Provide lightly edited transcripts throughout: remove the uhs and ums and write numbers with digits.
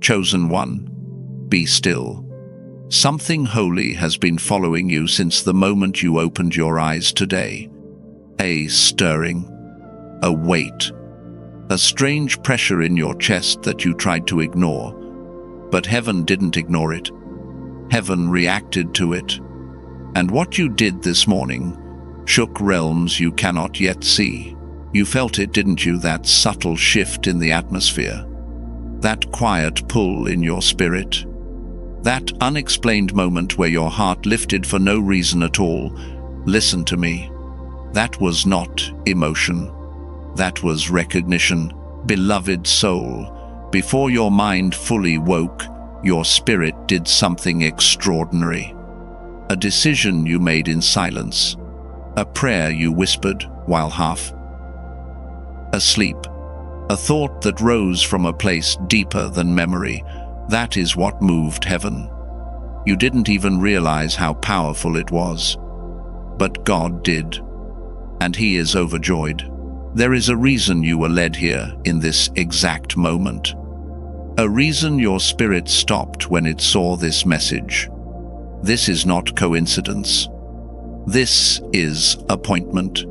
Chosen one, be still. Something holy has been following you since the moment you opened your eyes today. A stirring, a weight, a strange pressure in your chest that you tried to ignore. But heaven didn't ignore it. Heaven reacted to it. And what you did this morning shook realms you cannot yet see. You felt it, didn't you? That subtle shift in the atmosphere. That quiet pull in your spirit. That unexplained moment where your heart lifted for no reason at all. Listen to me. That was not emotion. That was recognition. Beloved soul, before your mind fully woke, your spirit did something extraordinary. A decision you made in silence. A prayer you whispered while half asleep. A thought that rose from a place deeper than memory. That is what moved heaven. You didn't even realize how powerful it was. But God did. And He is overjoyed. There is a reason you were led here in this exact moment. A reason your spirit stopped when it saw this message. This is not coincidence. This is appointment.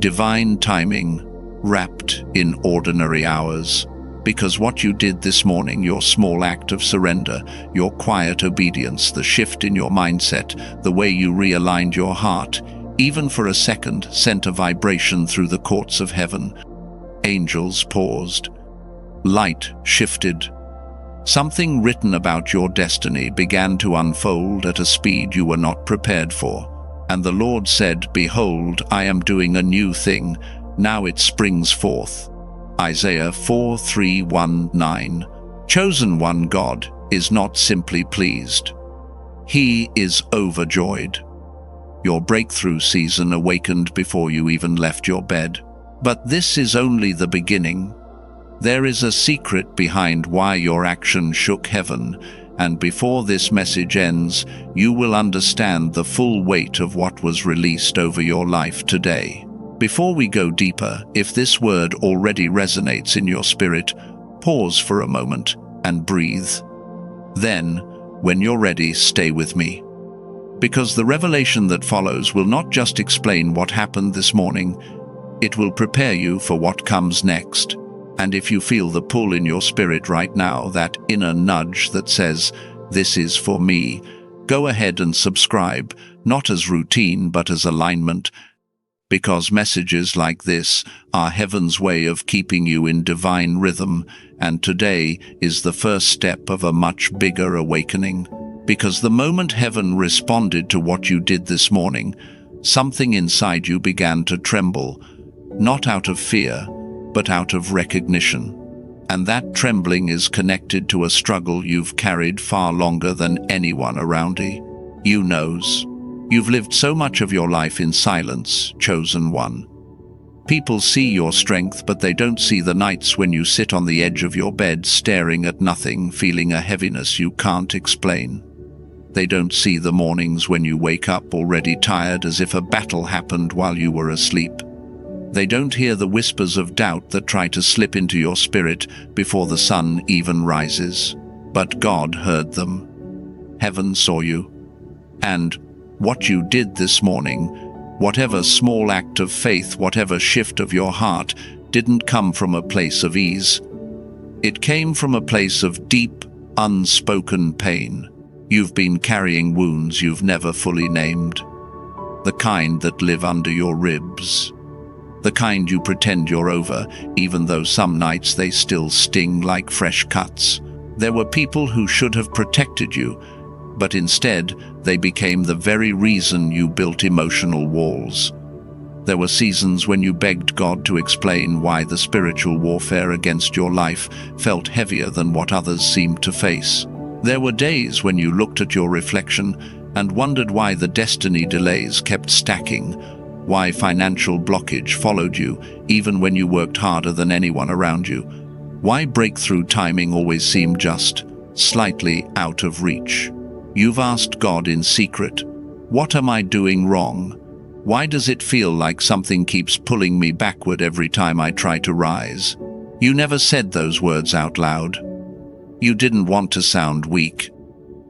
Divine timing, wrapped in ordinary hours. Because what you did this morning, your small act of surrender, your quiet obedience, the shift in your mindset, the way you realigned your heart, even for a second, sent a vibration through the courts of heaven. Angels paused. Light shifted. Something written about your destiny began to unfold at a speed you were not prepared for. And the Lord said, "Behold, I am doing a new thing. Now it springs forth." Isaiah 4:3-9. Chosen one, God is not simply pleased. He is overjoyed. Your breakthrough season awakened before you even left your bed. But this is only the beginning. There is a secret behind why your action shook heaven, and before this message ends, you will understand the full weight of what was released over your life today. Before we go deeper, if this word already resonates in your spirit, pause for a moment and breathe. Then, when you're ready, stay with me. Because the revelation that follows will not just explain what happened this morning, it will prepare you for what comes next. And if you feel the pull in your spirit right now, that inner nudge that says, "This is for me," go ahead and subscribe, not as routine but as alignment, because messages like this are heaven's way of keeping you in divine rhythm, and today is the first step of a much bigger awakening. Because the moment heaven responded to what you did this morning, something inside you began to tremble, not out of fear, but out of recognition. And that trembling is connected to a struggle you've carried far longer than anyone around you knows. You've lived so much of your life in silence, chosen one. People see your strength, but they don't see the nights when you sit on the edge of your bed staring at nothing, feeling a heaviness you can't explain. They don't see the mornings when you wake up already tired as if a battle happened while you were asleep. They don't hear the whispers of doubt that try to slip into your spirit before the sun even rises. But God heard them. Heaven saw you. And what you did this morning, whatever small act of faith, whatever shift of your heart, didn't come from a place of ease. It came from a place of deep, unspoken pain. You've been carrying wounds you've never fully named. The kind that live under your ribs. The kind you pretend you're over, even though some nights they still sting like fresh cuts. There were people who should have protected you, but instead they became the very reason you built emotional walls. There were seasons when you begged God to explain why the spiritual warfare against your life felt heavier than what others seemed to face. There were days when you looked at your reflection and wondered why the destiny delays kept stacking, why financial blockage followed you even when you worked harder than anyone around you, why breakthrough timing always seemed just slightly out of reach. You've asked God in secret, "What am I doing wrong? Why does it feel like something keeps pulling me backward every time I try to rise?" You never said those words out loud. You didn't want to sound weak.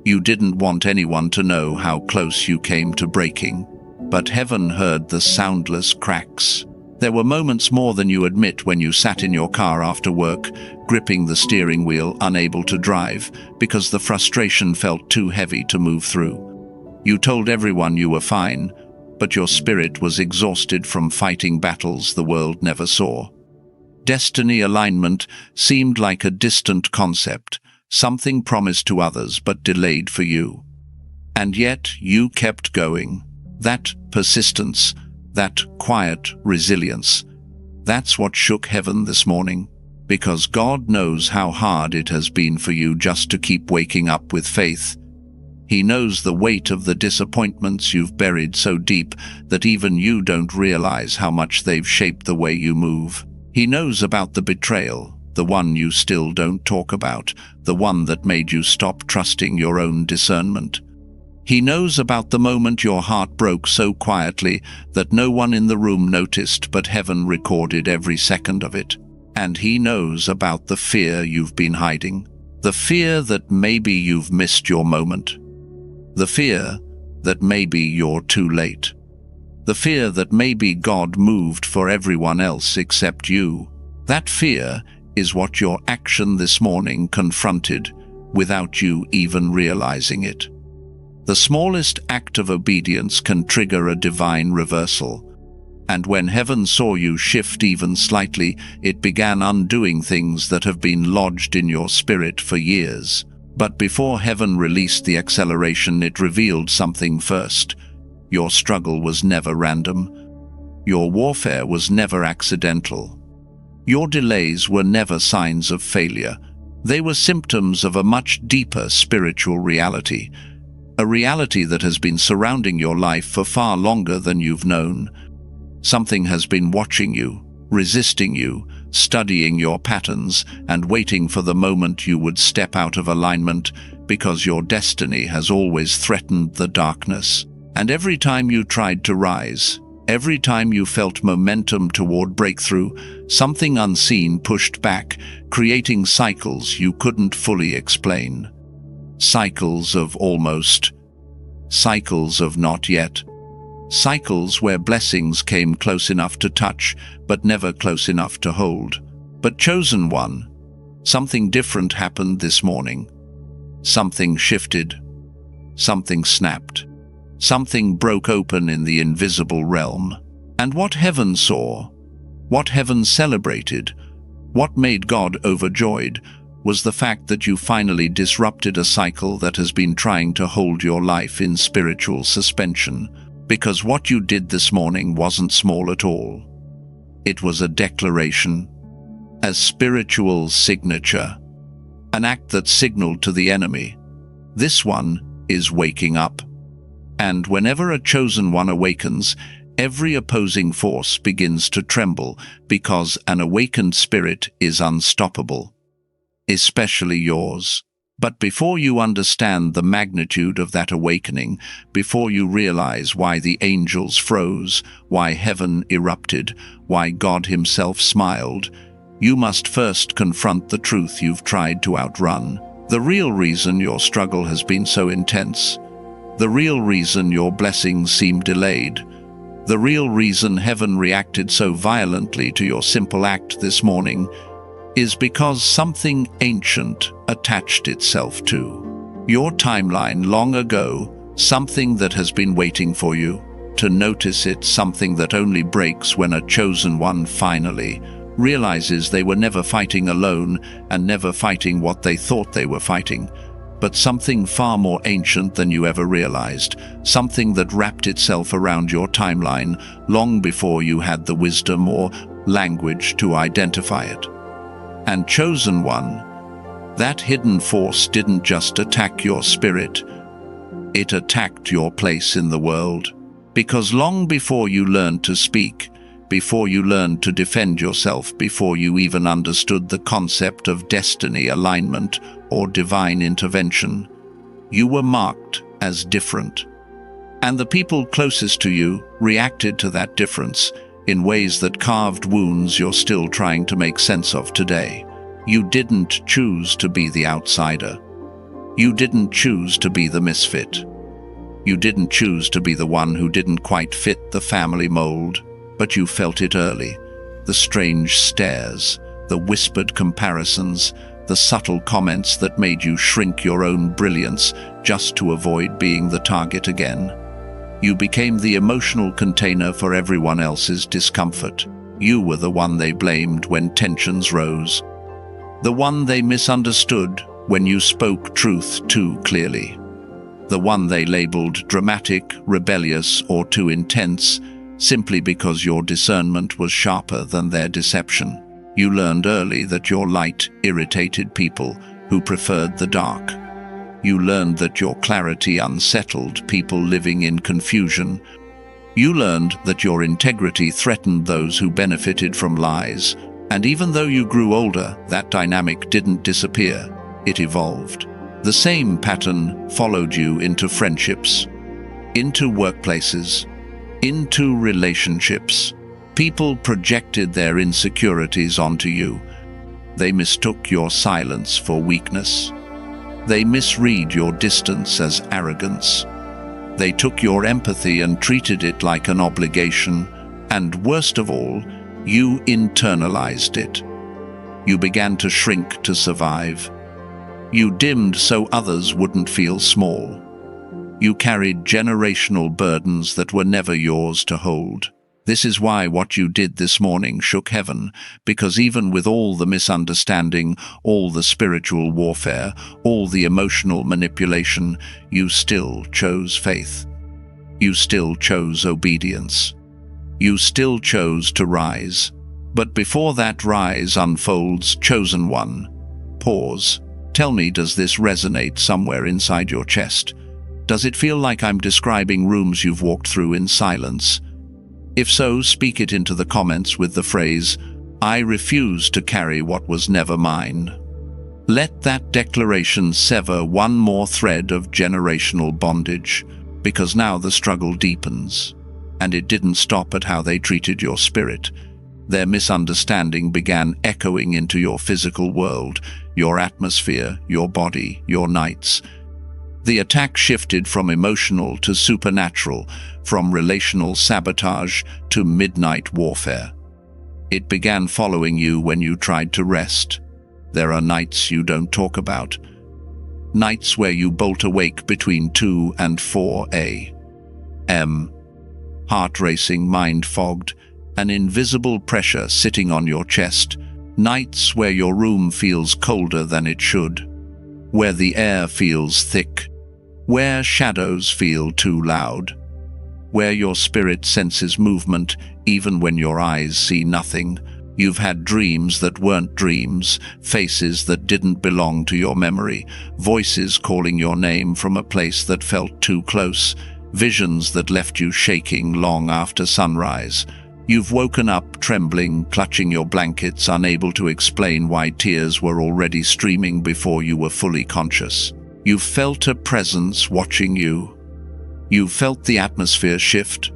You didn't want anyone to know how close you came to breaking. But heaven heard the soundless cracks. There were moments more than you admit when you sat in your car after work, gripping the steering wheel, unable to drive, because the frustration felt too heavy to move through. You told everyone you were fine, but your spirit was exhausted from fighting battles the world never saw. Destiny alignment seemed like a distant concept, something promised to others but delayed for you. And yet you kept going. That persistence, that quiet resilience, that's what shook heaven this morning, because God knows how hard it has been for you just to keep waking up with faith. He knows the weight of the disappointments you've buried so deep that even you don't realize how much they've shaped the way you move. He knows about the betrayal, the one you still don't talk about, the one that made you stop trusting your own discernment. He knows about the moment your heart broke so quietly that no one in the room noticed, but heaven recorded every second of it. And he knows about the fear you've been hiding, the fear that maybe you've missed your moment, the fear that maybe you're too late, the fear that maybe God moved for everyone else except you. That fear is what your action this morning confronted without you even realizing it. The smallest act of obedience can trigger a divine reversal. And when heaven saw you shift even slightly, it began undoing things that have been lodged in your spirit for years. But before heaven released the acceleration, it revealed something first. Your struggle was never random. Your warfare was never accidental. Your delays were never signs of failure. They were symptoms of a much deeper spiritual reality, a reality that has been surrounding your life for far longer than you've known. Something has been watching you, resisting you, studying your patterns, and waiting for the moment you would step out of alignment, because your destiny has always threatened the darkness. And every time you tried to rise, every time you felt momentum toward breakthrough, something unseen pushed back, creating cycles you couldn't fully explain. Cycles of almost, cycles of not yet, cycles where blessings came close enough to touch, but never close enough to hold. But chosen one, something different happened this morning. Something shifted. Something snapped. Something broke open in the invisible realm. And what heaven saw, what heaven celebrated, what made God overjoyed, was the fact that you finally disrupted a cycle that has been trying to hold your life in spiritual suspension. Because what you did this morning wasn't small at all. It was a declaration, a spiritual signature, an act that signaled to the enemy, this one is waking up. And whenever a chosen one awakens, every opposing force begins to tremble, because an awakened spirit is unstoppable, especially yours. But before you understand the magnitude of that awakening, before you realize why the angels froze, why heaven erupted, why God himself smiled, you must first confront the truth you've tried to outrun. The real reason your struggle has been so intense, the real reason your blessings seem delayed, the real reason heaven reacted so violently to your simple act this morning, is because something ancient attached itself to your timeline long ago, something that has been waiting for you to notice it, something that only breaks when a chosen one finally realizes they were never fighting alone and never fighting what they thought they were fighting, but something far more ancient than you ever realized, something that wrapped itself around your timeline long before you had the wisdom or language to identify it. And chosen one, that hidden force didn't just attack your spirit, it attacked your place in the world. Because long before you learned to speak, before you learned to defend yourself, before you even understood the concept of destiny alignment or divine intervention, you were marked as different. And the people closest to you reacted to that difference in ways that carved wounds you're still trying to make sense of today. You didn't choose to be the outsider. You didn't choose to be the misfit. You didn't choose to be the one who didn't quite fit the family mold, but you felt it early. The strange stares, the whispered comparisons, the subtle comments that made you shrink your own brilliance just to avoid being the target again. You became the emotional container for everyone else's discomfort. You were the one they blamed when tensions rose. The one they misunderstood when you spoke truth too clearly. The one they labeled dramatic, rebellious, or too intense, simply because your discernment was sharper than their deception. You learned early that your light irritated people who preferred the dark. You learned that your clarity unsettled people living in confusion. You learned that your integrity threatened those who benefited from lies. And even though you grew older, that dynamic didn't disappear. It evolved. The same pattern followed you into friendships, into workplaces, into relationships. People projected their insecurities onto you. They mistook your silence for weakness. They misread your distance as arrogance. They took your empathy and treated it like an obligation. And worst of all, you internalized it. You began to shrink to survive. You dimmed so others wouldn't feel small. You carried generational burdens that were never yours to hold. This is why what you did this morning shook heaven, because even with all the misunderstanding, all the spiritual warfare, all the emotional manipulation, you still chose faith. You still chose obedience. You still chose to rise. But before that rise unfolds, chosen one, pause. Tell me, does this resonate somewhere inside your chest? Does it feel like I'm describing rooms you've walked through in silence? If so, speak it into the comments with the phrase, "I refuse to carry what was never mine." Let that declaration sever one more thread of generational bondage, because now the struggle deepens. And it didn't stop at how they treated your spirit. Their misunderstanding began echoing into your physical world, your atmosphere, your body, your nights. The attack shifted from emotional to supernatural, from relational sabotage to midnight warfare. It began following you when you tried to rest. There are nights you don't talk about. Nights where you bolt awake between 2 and 4 a.m. Heart racing, mind fogged, an invisible pressure sitting on your chest. Nights where your room feels colder than it should, where the air feels thick, where shadows feel too loud, where your spirit senses movement even when your eyes see nothing. You've had dreams that weren't dreams, faces that didn't belong to your memory, voices calling your name from a place that felt too close, visions that left you shaking long after sunrise. You've woken up trembling, clutching your blankets, unable to explain why tears were already streaming before you were fully conscious. You felt a presence watching you. You felt the atmosphere shift.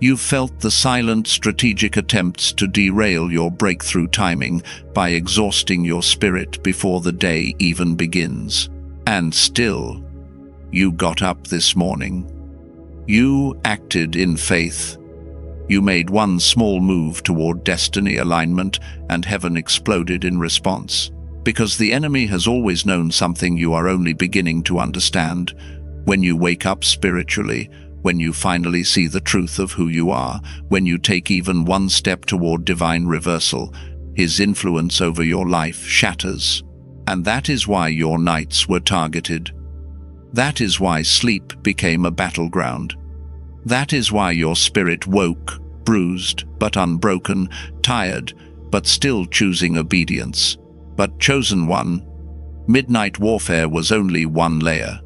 You felt the silent, strategic attempts to derail your breakthrough timing by exhausting your spirit before the day even begins. And still, you got up this morning. You acted in faith. You made one small move toward destiny alignment, and heaven exploded in response. Because the enemy has always known something you are only beginning to understand. When you wake up spiritually, when you finally see the truth of who you are, when you take even one step toward divine reversal, his influence over your life shatters. And that is why your nights were targeted. That is why sleep became a battleground. That is why your spirit woke, bruised but unbroken, tired but still choosing obedience. But chosen one, midnight warfare was only one layer.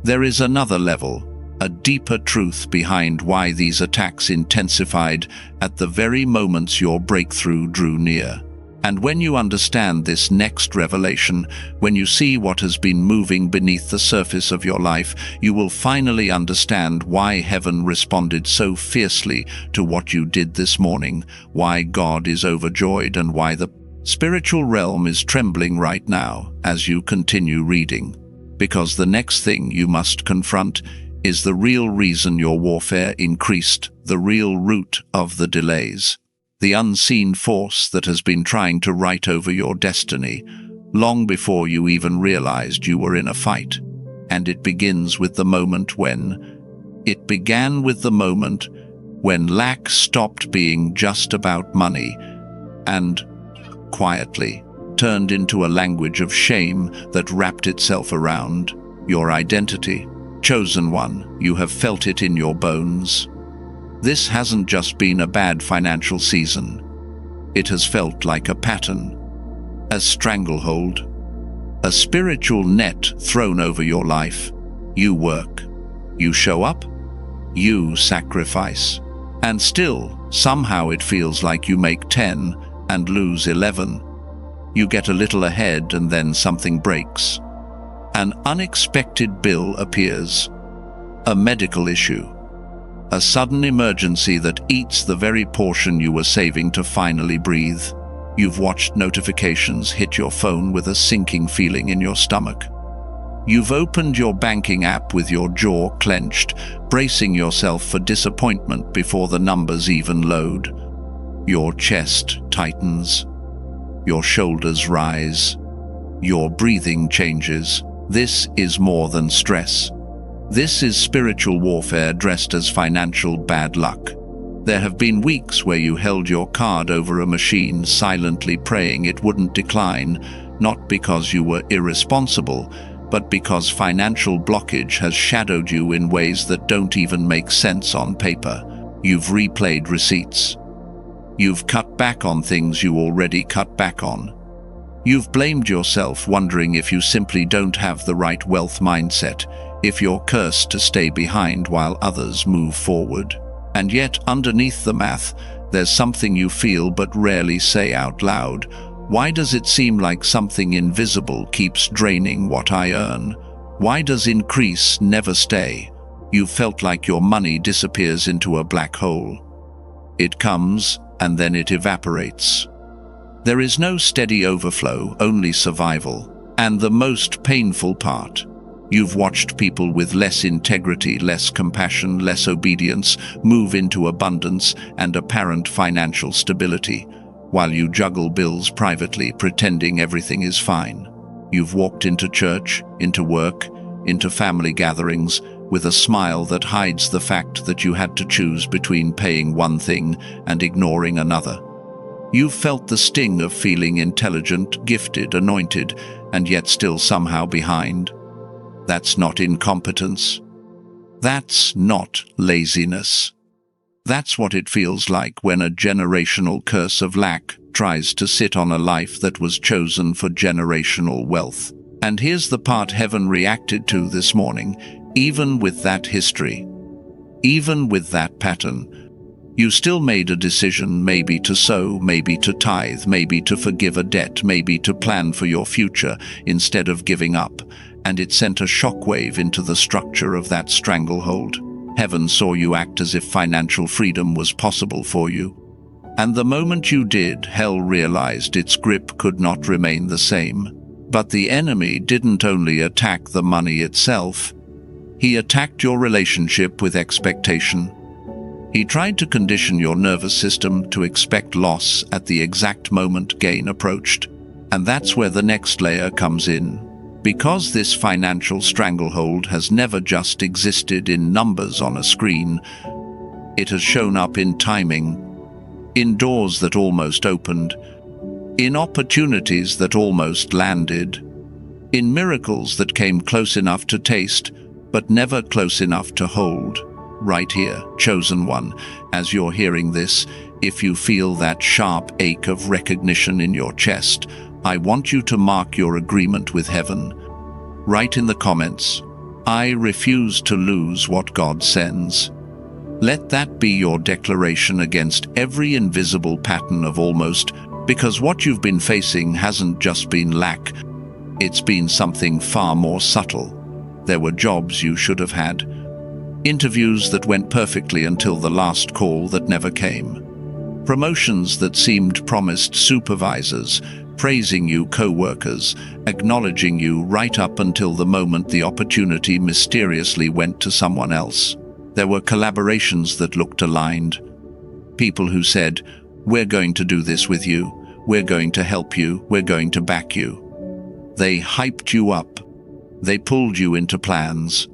There is another level, a deeper truth behind why these attacks intensified at the very moments your breakthrough drew near. And when you understand this next revelation, when you see what has been moving beneath the surface of your life, you will finally understand why heaven responded so fiercely to what you did this morning, why God is overjoyed, and why the Spiritual realm is trembling right now as you continue reading, because the next thing you must confront is the real reason your warfare increased, the real root of the delays, the unseen force that has been trying to write over your destiny long before you even realized you were in a fight. And it begins with the moment when... It began with the moment when lack stopped being just about money and, quietly, turned into a language of shame that wrapped itself around your identity. Chosen one, you have felt it in your bones. This hasn't just been a bad financial season. It has felt like a pattern, a stranglehold, a spiritual net thrown over your life. You work, you show up, you sacrifice, and still, somehow it feels like you make 10 and lose 11. You get a little ahead and then something breaks. An unexpected bill appears, a medical issue, a sudden emergency that eats the very portion you were saving to finally breathe. You've watched notifications hit your phone with a sinking feeling in your stomach. You've opened your banking app with your jaw clenched, bracing yourself for disappointment before the numbers even load. Your chest tightens, your shoulders rise, your breathing changes. This is more than stress. This is spiritual warfare dressed as financial bad luck. There have been weeks where you held your card over a machine, silently praying it wouldn't decline, not because you were irresponsible, but because financial blockage has shadowed you in ways that don't even make sense on paper. You've replayed receipts. You've cut back on things you already cut back on. You've blamed yourself, wondering if you simply don't have the right wealth mindset, if you're cursed to stay behind while others move forward. And yet, underneath the math, there's something you feel but rarely say out loud. Why does it seem like something invisible keeps draining what I earn? Why does increase never stay? You've felt like your money disappears into a black hole. It comes, and then it evaporates. There is no steady overflow, only survival. And the most painful part, you've watched people with less integrity, less compassion, less obedience move into abundance and apparent financial stability, while you juggle bills privately, pretending everything is fine. You've walked into church, into work, into family gatherings, with a smile that hides the fact that you had to choose between paying one thing and ignoring another. You've felt the sting of feeling intelligent, gifted, anointed, and yet still somehow behind. That's not incompetence. That's not laziness. That's what it feels like when a generational curse of lack tries to sit on a life that was chosen for generational wealth. And here's the part heaven reacted to this morning. Even with that history, even with that pattern, you still made a decision, maybe to sow, maybe to tithe, maybe to forgive a debt, maybe to plan for your future instead of giving up, and it sent a shockwave into the structure of that stranglehold. Heaven saw you act as if financial freedom was possible for you. And the moment you did, hell realized its grip could not remain the same. But the enemy didn't only attack the money itself, he attacked your relationship with expectation. He tried to condition your nervous system to expect loss at the exact moment gain approached. And that's where the next layer comes in. Because this financial stranglehold has never just existed in numbers on a screen, it has shown up in timing, in doors that almost opened, in opportunities that almost landed, in miracles that came close enough to taste, but never close enough to hold. Right here, chosen one, as you're hearing this, if you feel that sharp ache of recognition in your chest, I want you to mark your agreement with heaven. Write in the comments, I refuse to lose what God sends. Let that be your declaration against every invisible pattern of almost, because what you've been facing hasn't just been lack, it's been something far more subtle. There were jobs you should have had, interviews that went perfectly until the last call that never came, Promotions that seemed promised supervisors, praising you co-workers, acknowledging you right up until the moment the opportunity mysteriously went to someone else. There were collaborations that looked aligned. People who said, "We're going to do this with you, we're going to help you, we're going to back you." They hyped you up. They pulled you into plans.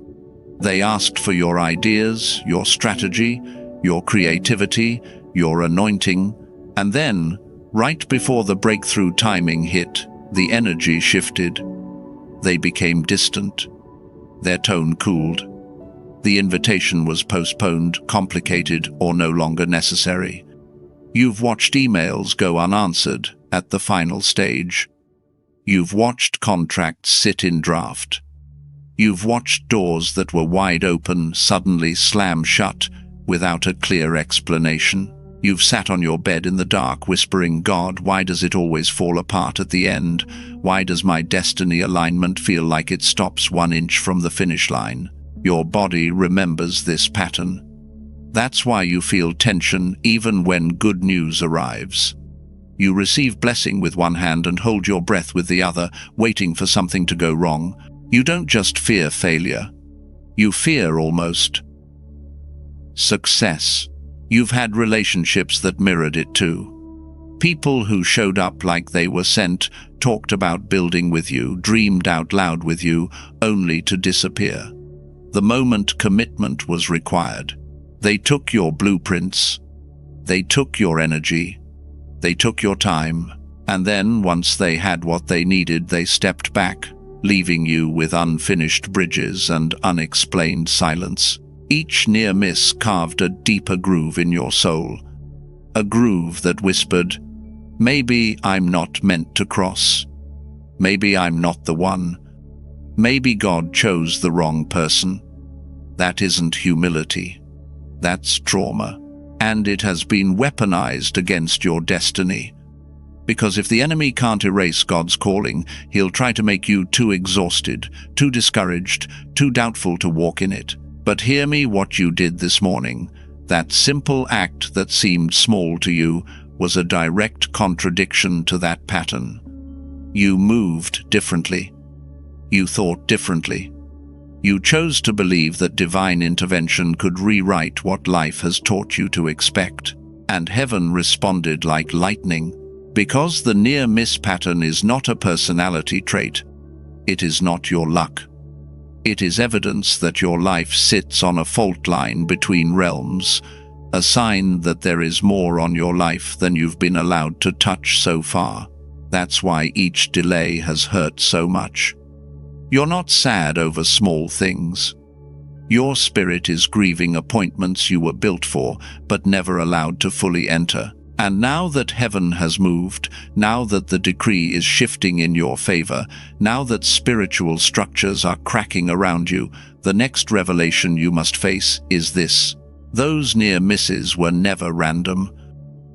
They asked for your ideas, your strategy, your creativity, your anointing, and then, right before the breakthrough timing hit, the energy shifted. They became distant. Their tone cooled. The invitation was postponed, complicated, or no longer necessary. You've watched emails go unanswered at the final stage. You've watched contracts sit in draft. You've watched doors that were wide open suddenly slam shut without a clear explanation. You've sat on your bed in the dark whispering, "God, why does it always fall apart at the end? Why does my destiny alignment feel like it stops 1 inch from the finish line?" Your body remembers this pattern. That's why you feel tension even when good news arrives. You receive blessing with one hand and hold your breath with the other, waiting for something to go wrong. You don't just fear failure. You fear almost success. You've had relationships that mirrored it too. People who showed up like they were sent, talked about building with you, dreamed out loud with you, only to disappear. The moment commitment was required. They took your blueprints. They took your energy. They took your time. And then, once they had what they needed, they stepped back, leaving you with unfinished bridges and unexplained silence. Each near miss carved a deeper groove in your soul. A groove that whispered, "Maybe I'm not meant to cross. Maybe I'm not the one. Maybe God chose the wrong person." That isn't humility. That's trauma. And it has been weaponized against your destiny. Because if the enemy can't erase God's calling, he'll try to make you too exhausted, too discouraged, too doubtful to walk in it. But hear me, what you did this morning, that simple act that seemed small to you, was a direct contradiction to that pattern. You moved differently. You thought differently. You chose to believe that divine intervention could rewrite what life has taught you to expect. And heaven responded like lightning. Because the near-miss pattern is not a personality trait. It is not your luck. It is evidence that your life sits on a fault line between realms, a sign that there is more on your life than you've been allowed to touch so far. That's why each delay has hurt so much. You're not sad over small things. Your spirit is grieving appointments you were built for, but never allowed to fully enter. And now that heaven has moved, now that the decree is shifting in your favor, now that spiritual structures are cracking around you, the next revelation you must face is this. Those near misses were never random.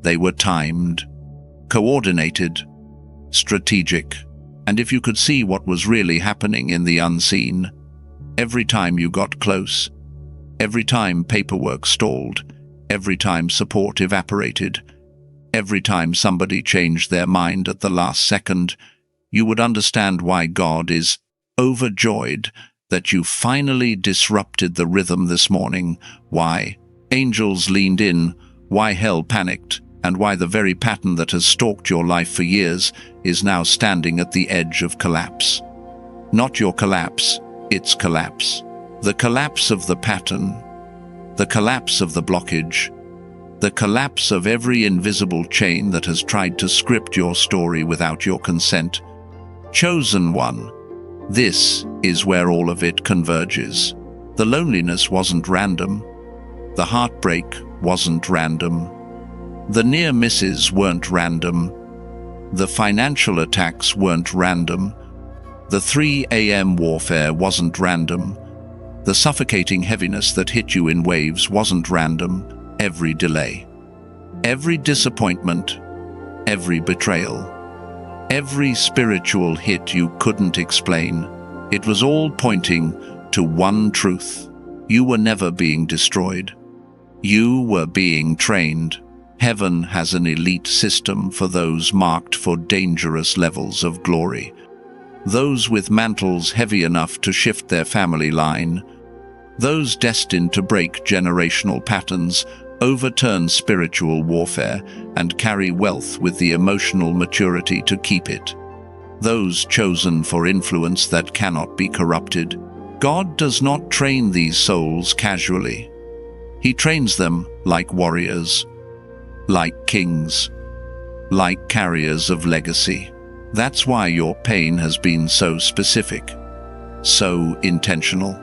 They were timed, coordinated, strategic. And if you could see what was really happening in the unseen, every time you got close, every time paperwork stalled, every time support evaporated, every time somebody changed their mind at the last second, you would understand why God is overjoyed that you finally disrupted the rhythm this morning, why angels leaned in, why hell panicked, and why the very pattern that has stalked your life for years is now standing at the edge of collapse. Not your collapse, its collapse. The collapse of the pattern, the collapse of the blockage, the collapse of every invisible chain that has tried to script your story without your consent. Chosen one, this is where all of it converges. The loneliness wasn't random. The heartbreak wasn't random. The near misses weren't random. The financial attacks weren't random. The 3 a.m. warfare wasn't random. The suffocating heaviness that hit you in waves wasn't random. Every delay, every disappointment, every betrayal, every spiritual hit you couldn't explain, it was all pointing to one truth. You were never being destroyed. You were being trained. Heaven has an elite system for those marked for dangerous levels of glory. Those with mantles heavy enough to shift their family line. Those destined to break generational patterns, overturn spiritual warfare, and carry wealth with the emotional maturity to keep it. Those chosen for influence that cannot be corrupted. God does not train these souls casually. He trains them like warriors, like kings, like carriers of legacy. That's why your pain has been so specific, so intentional,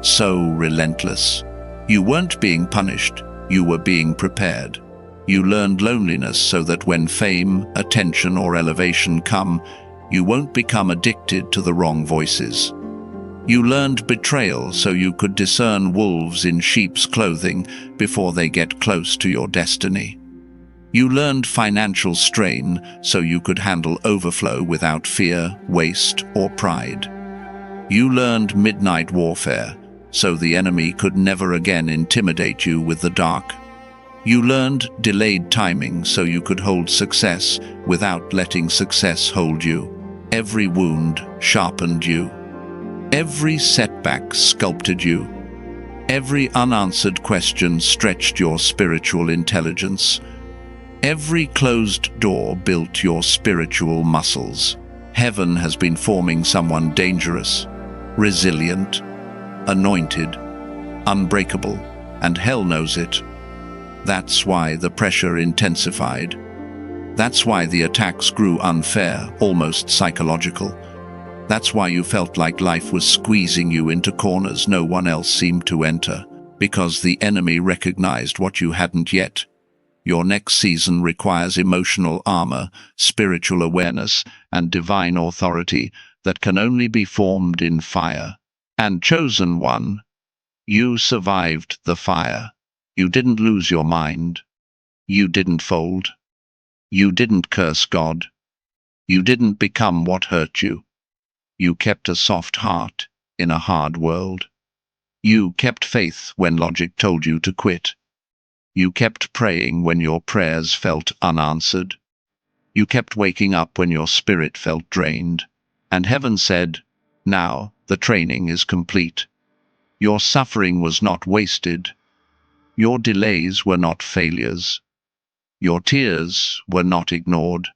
so relentless. You weren't being punished, you were being prepared. You learned loneliness so that when fame, attention, or elevation come, you won't become addicted to the wrong voices. You learned betrayal so you could discern wolves in sheep's clothing before they get close to your destiny. You learned financial strain so you could handle overflow without fear, waste, or pride. You learned midnight warfare so the enemy could never again intimidate you with the dark. You learned delayed timing so you could hold success without letting success hold you. Every wound sharpened you. Every setback sculpted you. Every unanswered question stretched your spiritual intelligence. Every closed door built your spiritual muscles. Heaven has been forming someone dangerous, resilient, anointed, unbreakable, and hell knows it. That's why the pressure intensified. That's why the attacks grew unfair, almost psychological. That's why you felt like life was squeezing you into corners no one else seemed to enter, because the enemy recognized what you hadn't yet. Your next season requires emotional armor, spiritual awareness, and divine authority that can only be formed in fire. And chosen one, you survived the fire. You didn't lose your mind. You didn't fold. You didn't curse God. You didn't become what hurt you. You kept a soft heart in a hard world. You kept faith when logic told you to quit. You kept praying when your prayers felt unanswered. You kept waking up when your spirit felt drained. And heaven said, "Now the training is complete. Your suffering was not wasted. Your delays were not failures. Your tears were not ignored.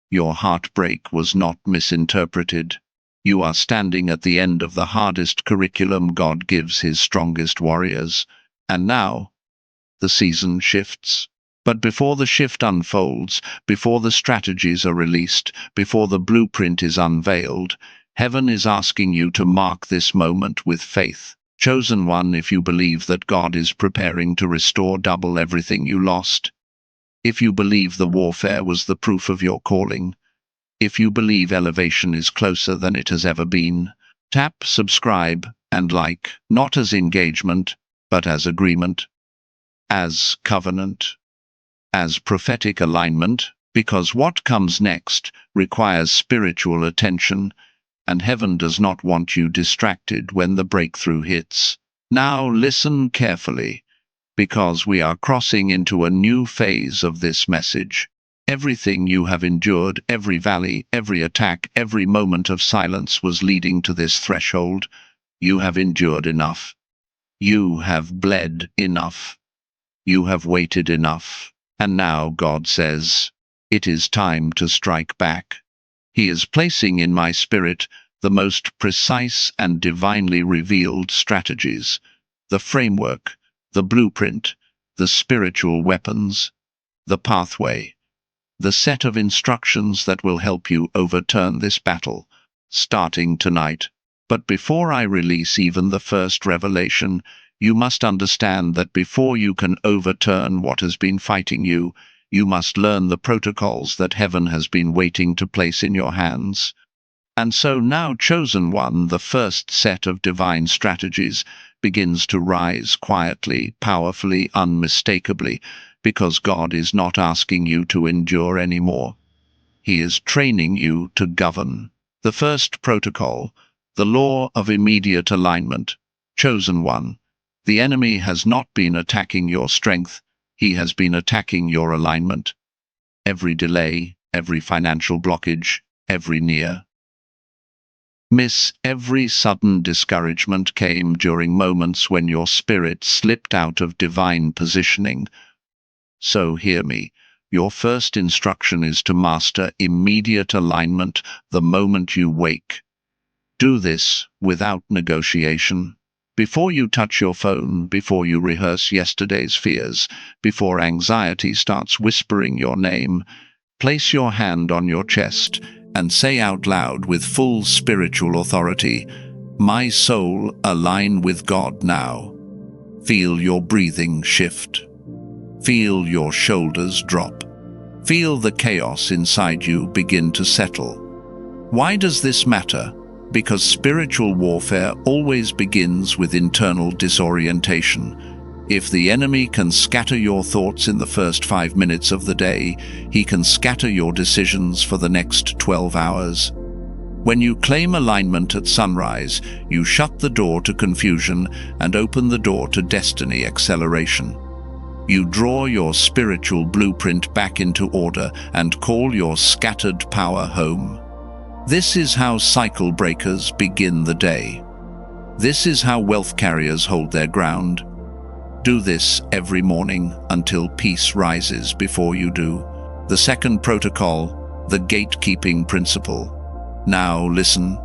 Your heartbreak was not misinterpreted. You are standing at the end of the hardest curriculum God gives his strongest warriors. And now, the season shifts. But before the shift unfolds, before the strategies are released, before the blueprint is unveiled, heaven is asking you to mark this moment with faith. Chosen one, if you believe that God is preparing to restore double everything you lost. If you believe the warfare was the proof of your calling. If you believe elevation is closer than it has ever been. Tap subscribe and like, not as engagement, but as agreement, as covenant, as prophetic alignment, because what comes next requires spiritual attention, and heaven does not want you distracted when the breakthrough hits. Now listen carefully, because we are crossing into a new phase of this message. Everything you have endured, every valley, every attack, every moment of silence was leading to this threshold. You have endured enough. You have bled enough. You have waited enough. And now God says, it is time to strike back. He is placing in my spirit the most precise and divinely revealed strategies, the framework, the blueprint, the spiritual weapons, the pathway, the set of instructions that will help you overturn this battle, starting tonight. But before I release even the first revelation, you must understand that before you can overturn what has been fighting you, you must learn the protocols that heaven has been waiting to place in your hands. And so now, chosen one, the first set of divine strategies begins to rise quietly, powerfully, unmistakably, because God is not asking you to endure anymore. He is training you to govern. The first protocol, the law of immediate alignment. Chosen one, the enemy has not been attacking your strength, he has been attacking your alignment. Every delay, every financial blockage, every near miss, every sudden discouragement came during moments when your spirit slipped out of divine positioning. So hear me. Your first instruction is to master immediate alignment the moment you wake. Do this without negotiation. Before you touch your phone, before you rehearse yesterday's fears, before anxiety starts whispering your name, place your hand on your chest and say out loud with full spiritual authority, "My soul, align with God now." Feel your breathing shift. Feel your shoulders drop. Feel the chaos inside you begin to settle. Why does this matter? Because spiritual warfare always begins with internal disorientation. If the enemy can scatter your thoughts in the first 5 minutes of the day, he can scatter your decisions for the next 12 hours. When you claim alignment at sunrise, you shut the door to confusion and open the door to destiny acceleration. You draw your spiritual blueprint back into order and call your scattered power home. This is how cycle breakers begin the day. This is how wealth carriers hold their ground. Do this every morning until peace rises before you do. The second protocol, the gatekeeping principle. Now listen.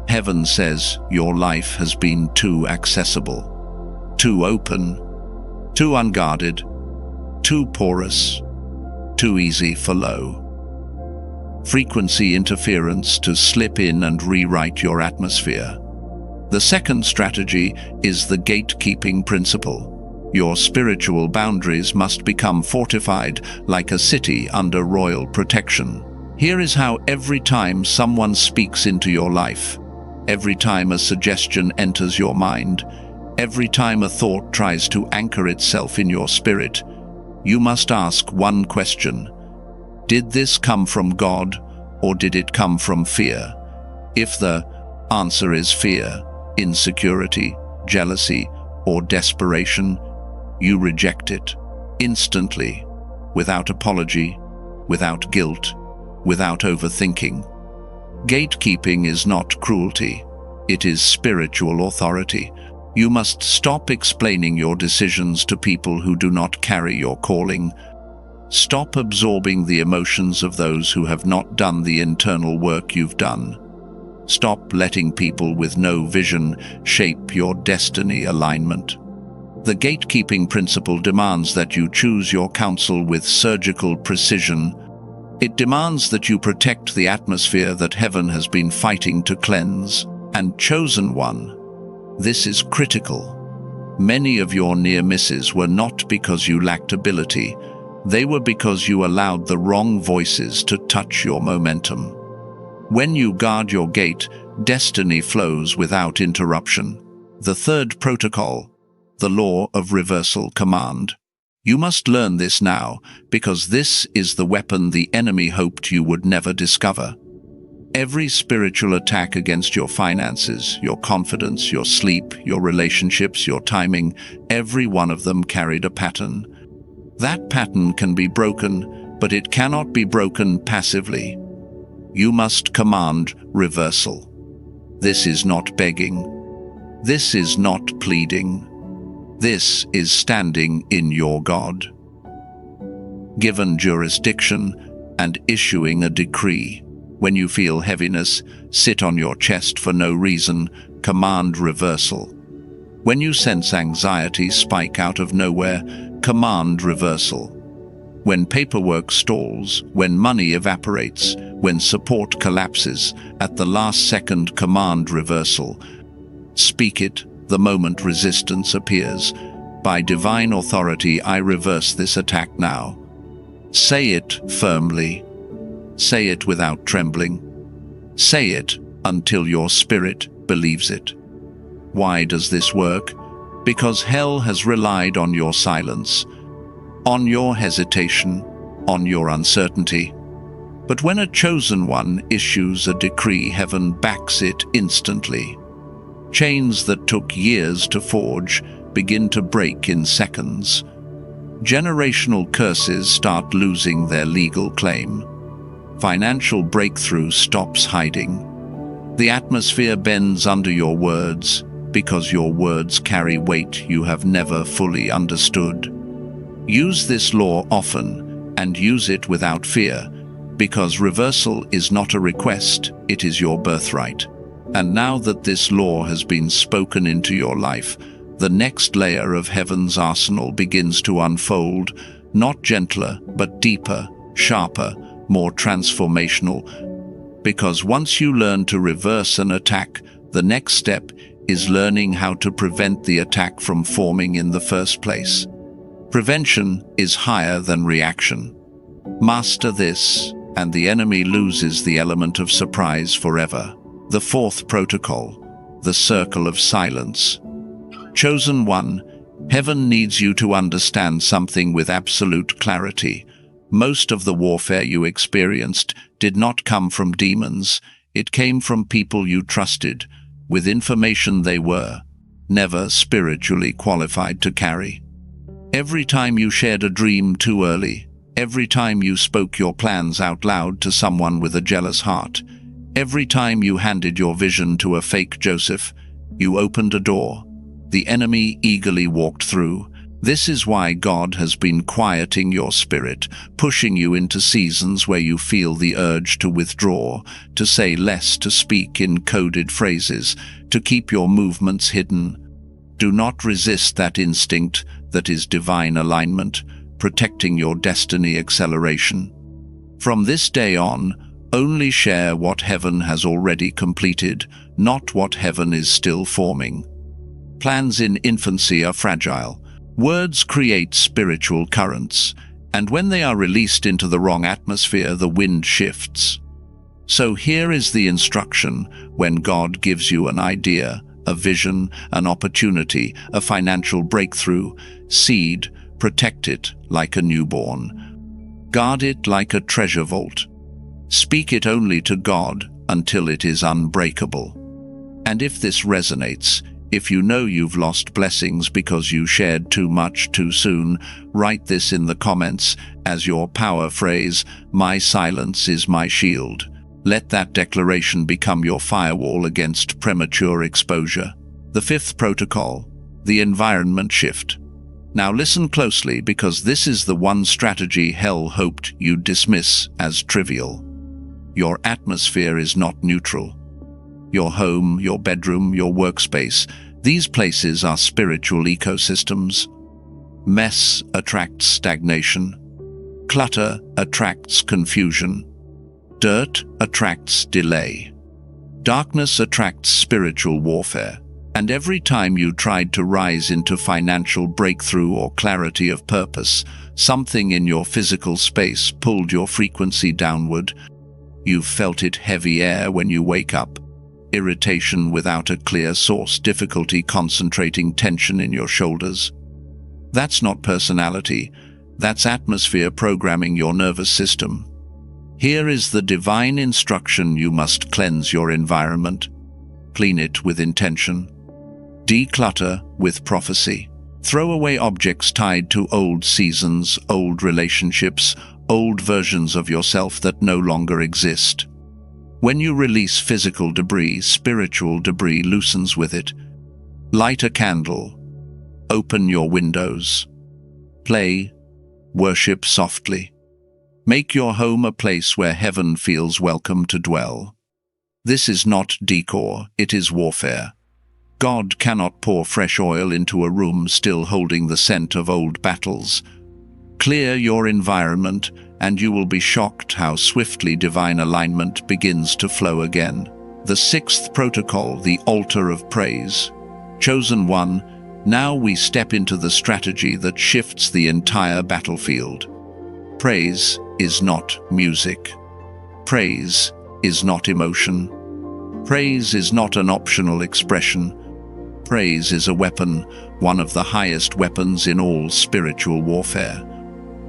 Heaven says your life has been too accessible, too open, too unguarded, too porous, too easy for low frequency interference to slip in and rewrite your atmosphere. The second strategy is the gatekeeping principle. Your spiritual boundaries must become fortified like a city under royal protection. Here is how: every time someone speaks into your life, every time a suggestion enters your mind, every time a thought tries to anchor itself in your spirit, you must ask one question. Did this come from God, or did it come from fear? If the answer is fear, insecurity, jealousy, or desperation, you reject it instantly, without apology, without guilt, without overthinking. Gatekeeping is not cruelty, it is spiritual authority. You must stop explaining your decisions to people who do not carry your calling. Stop absorbing the emotions of those who have not done the internal work you've done. Stop letting people with no vision shape your destiny alignment. The gatekeeping principle demands that you choose your counsel with surgical precision. It demands that you protect the atmosphere that heaven has been fighting to cleanse. And chosen one, this is critical. Many of your near misses were not because you lacked ability. They were because you allowed the wrong voices to touch your momentum. When you guard your gate, destiny flows without interruption. The third protocol, the law of reversal command. You must learn this now, because this is the weapon the enemy hoped you would never discover. Every spiritual attack against your finances, your confidence, your sleep, your relationships, your timing, every one of them carried a pattern. That pattern can be broken, but it cannot be broken passively. You must command reversal. This is not begging. This is not pleading. This is standing in your God. Given jurisdiction and issuing a decree. When you feel heaviness, sit on your chest for no reason, command reversal. When you sense anxiety spike out of nowhere, command reversal. When paperwork stalls, when money evaporates, when support collapses, at the last second, command reversal. Speak it the moment resistance appears. By divine authority, I reverse this attack now. Say it firmly. Say it without trembling. Say it until your spirit believes it. Why does this work? Because hell has relied on your silence, on your hesitation, on your uncertainty. But when a chosen one issues a decree, heaven backs it instantly. Chains that took years to forge begin to break in seconds. Generational curses start losing their legal claim. Financial breakthrough stops hiding. The atmosphere bends under your words because your words carry weight you have never fully understood. Use this law often and use it without fear, because reversal is not a request, it is your birthright. And now that this law has been spoken into your life, the next layer of heaven's arsenal begins to unfold, not gentler, but deeper, sharper, more transformational. Because once you learn to reverse an attack, the next step is learning how to prevent the attack from forming in the first place. Prevention is higher than reaction. Master this, and the enemy loses the element of surprise forever. The fourth protocol, the circle of silence. Chosen one, heaven needs you to understand something with absolute clarity. Most of the warfare you experienced did not come from demons. It came from people you trusted, with information they were never spiritually qualified to carry. Every time you shared a dream too early, every time you spoke your plans out loud to someone with a jealous heart, every time you handed your vision to a fake Joseph, you opened a door. The enemy eagerly walked through. This is why God has been quieting your spirit, pushing you into seasons where you feel the urge to withdraw, to say less, to speak in coded phrases, to keep your movements hidden. Do not resist that instinct that is divine alignment, protecting your destiny acceleration. From this day on, only share what heaven has already completed, not what heaven is still forming. Plans in infancy are fragile. Words create spiritual currents, and when they are released into the wrong atmosphere, the wind shifts. So here is the instruction when God gives you an idea, a vision, an opportunity, a financial breakthrough. Seed, protect it like a newborn. Guard it like a treasure vault. Speak it only to God until it is unbreakable. And if this resonates, if you know you've lost blessings because you shared too much too soon, write this in the comments as your power phrase, "My silence is my shield." Let that declaration become your firewall against premature exposure. The fifth protocol, the environment shift. Now listen closely, because this is the one strategy hell hoped you'd dismiss as trivial. Your atmosphere is not neutral. Your home, your bedroom, your workspace, these places are spiritual ecosystems. Mess attracts stagnation. Clutter attracts confusion. Dirt attracts delay. Darkness attracts spiritual warfare. And every time you tried to rise into financial breakthrough or clarity of purpose, something in your physical space pulled your frequency downward. You've felt it: heavy air when you wake up, irritation without a clear source, difficulty concentrating, tension in your shoulders. That's not personality, that's atmosphere programming your nervous system. Here is the divine instruction: you must cleanse your environment. Clean it with intention. Declutter with prophecy. Throw away objects tied to old seasons, old relationships, old versions of yourself that no longer exist. When you release physical debris, spiritual debris loosens with it. Light a candle. Open your windows. Play. Worship softly. Make your home a place where heaven feels welcome to dwell. This is not decor, it is warfare. God cannot pour fresh oil into a room still holding the scent of old battles. Clear your environment, and you will be shocked how swiftly divine alignment begins to flow again. The sixth protocol, the altar of praise. Chosen one, now we step into the strategy that shifts the entire battlefield. Praise is not music. Praise is not emotion. Praise is not an optional expression. Praise is a weapon, one of the highest weapons in all spiritual warfare.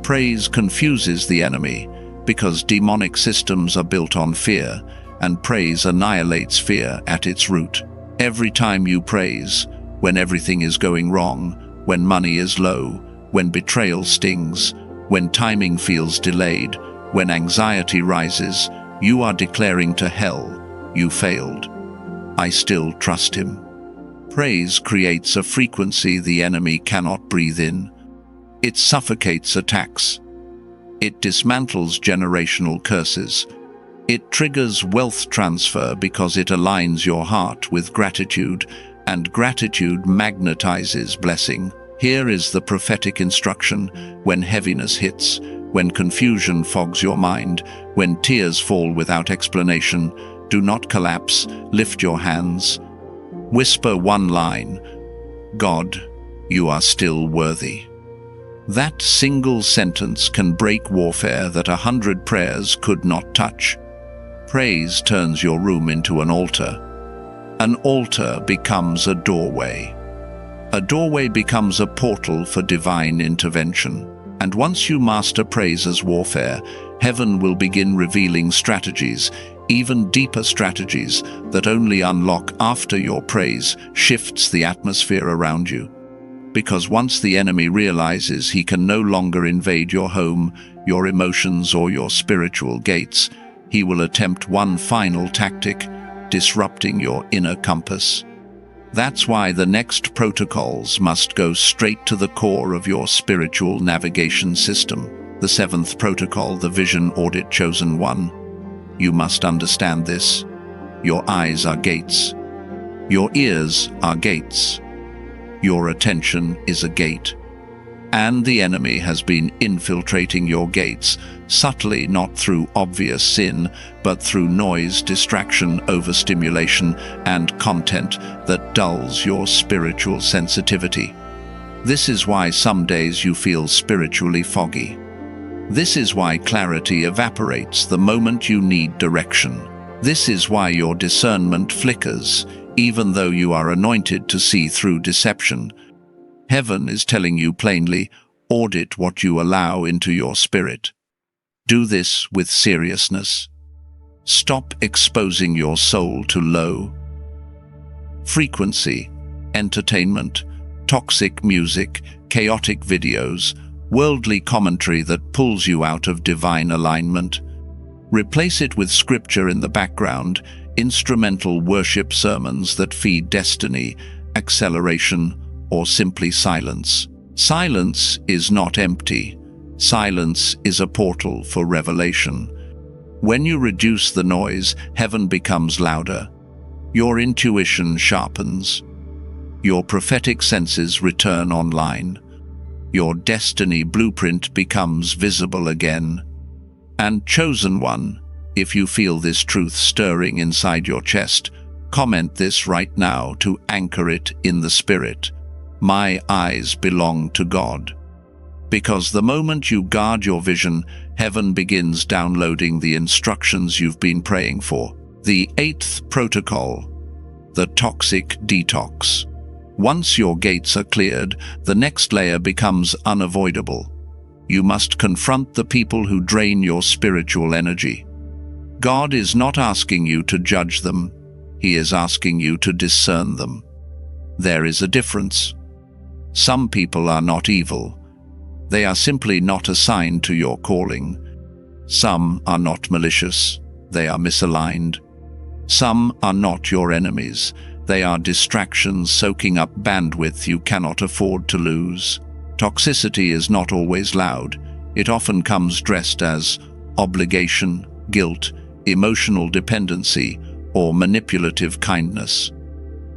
Praise confuses the enemy, because demonic systems are built on fear, and praise annihilates fear at its root. Every time you praise, when everything is going wrong, when money is low, when betrayal stings, when timing feels delayed, when anxiety rises, you are declaring to hell, "You failed. I still trust him." Praise creates a frequency the enemy cannot breathe in. It suffocates attacks. It dismantles generational curses. It triggers wealth transfer because it aligns your heart with gratitude, and gratitude magnetizes blessing. Here is the prophetic instruction: when heaviness hits, when confusion fogs your mind, when tears fall without explanation, do not collapse, lift your hands. Whisper one line: "God, you are still worthy." That single sentence can break warfare that 100 prayers could not touch. Praise turns your room into an altar. An altar becomes a doorway. A doorway becomes a portal for divine intervention. And once you master praise as warfare, heaven will begin revealing strategies, even deeper strategies, that only unlock after your praise shifts the atmosphere around you. Because once the enemy realizes he can no longer invade your home, your emotions, or your spiritual gates, he will attempt one final tactic: disrupting your inner compass. That's why the next protocols must go straight to the core of your spiritual navigation system. The 7th protocol, the vision audit chosen one. You must understand this. Your eyes are gates. Your ears are gates. Your attention is a gate. And the enemy has been infiltrating your gates, subtly, not through obvious sin, but through noise, distraction, overstimulation, and content that dulls your spiritual sensitivity. This is why some days you feel spiritually foggy. This is why clarity evaporates the moment you need direction. This is why your discernment flickers, even though you are anointed to see through deception. Heaven is telling you plainly, audit what you allow into your spirit. Do this with seriousness. Stop exposing your soul to low frequency, entertainment, toxic music, chaotic videos, worldly commentary that pulls you out of divine alignment. Replace it with scripture in the background, instrumental worship sermons that feed destiny, acceleration, or simply silence. Silence is not empty. Silence is a portal for revelation. When you reduce the noise, heaven becomes louder. Your intuition sharpens. Your prophetic senses return online. Your destiny blueprint becomes visible again. And chosen one, if you feel this truth stirring inside your chest, comment this right now to anchor it in the spirit. My eyes belong to God. Because the moment you guard your vision, heaven begins downloading the instructions you've been praying for. The 8th protocol, the toxic detox. Once your gates are cleared, the next layer becomes unavoidable. You must confront the people who drain your spiritual energy. God is not asking you to judge them. He is asking you to discern them. There is a difference. Some people are not evil. They are simply not assigned to your calling. Some are not malicious. They are misaligned. Some are not your enemies. They are distractions soaking up bandwidth you cannot afford to lose. Toxicity is not always loud. It often comes dressed as obligation, guilt, emotional dependency, or manipulative kindness.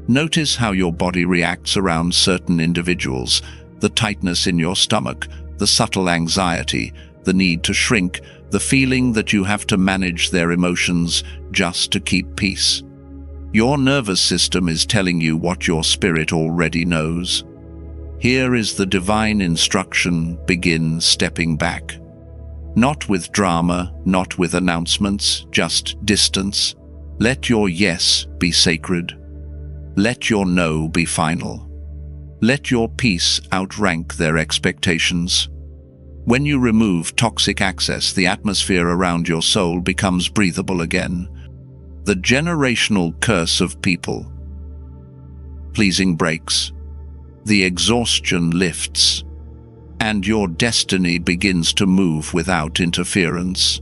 Notice how your body reacts around certain individuals, the tightness in your stomach, the subtle anxiety, the need to shrink, the feeling that you have to manage their emotions just to keep peace. Your nervous system is telling you what your spirit already knows. Here is the divine instruction: begin stepping back. Not with drama, not with announcements, just distance. Let your yes be sacred. Let your no be final. Let your peace outrank their expectations. When you remove toxic access, the atmosphere around your soul becomes breathable again. The generational curse of people pleasing breaks. The exhaustion lifts. and your destiny begins to move without interference.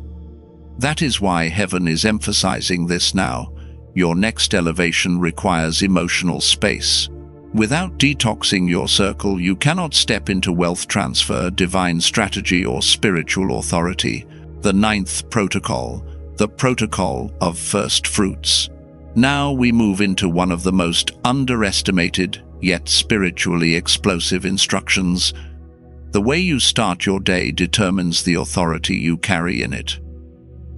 That is why heaven is emphasizing this now. Your next elevation requires emotional space. Without detoxing your circle, you cannot step into wealth transfer, divine strategy, or spiritual authority. The ninth protocol, the protocol of first fruits. Now we move into one of the most underestimated, yet spiritually explosive instructions. The way you start your day determines the authority you carry in it.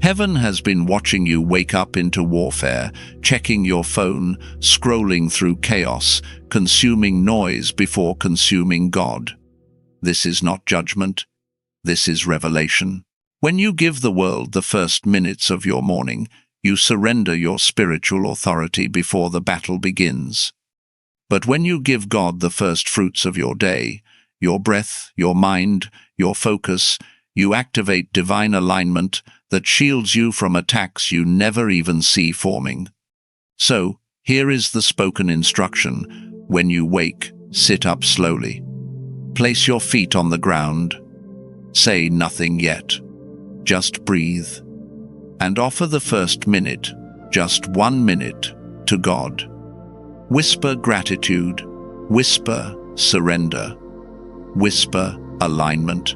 Heaven has been watching you wake up into warfare, checking your phone, scrolling through chaos, consuming noise before consuming God. This is not judgment. This is revelation. When you give the world the first minutes of your morning, you surrender your spiritual authority before the battle begins. But when you give God the first fruits of your day, your breath, your mind, your focus, you activate divine alignment that shields you from attacks you never even see forming. So, here is the spoken instruction. When you wake, sit up slowly. Place your feet on the ground. Say nothing yet. Just breathe. And offer the first minute, just 1 minute, to God. Whisper gratitude. Whisper surrender. Whisper alignment.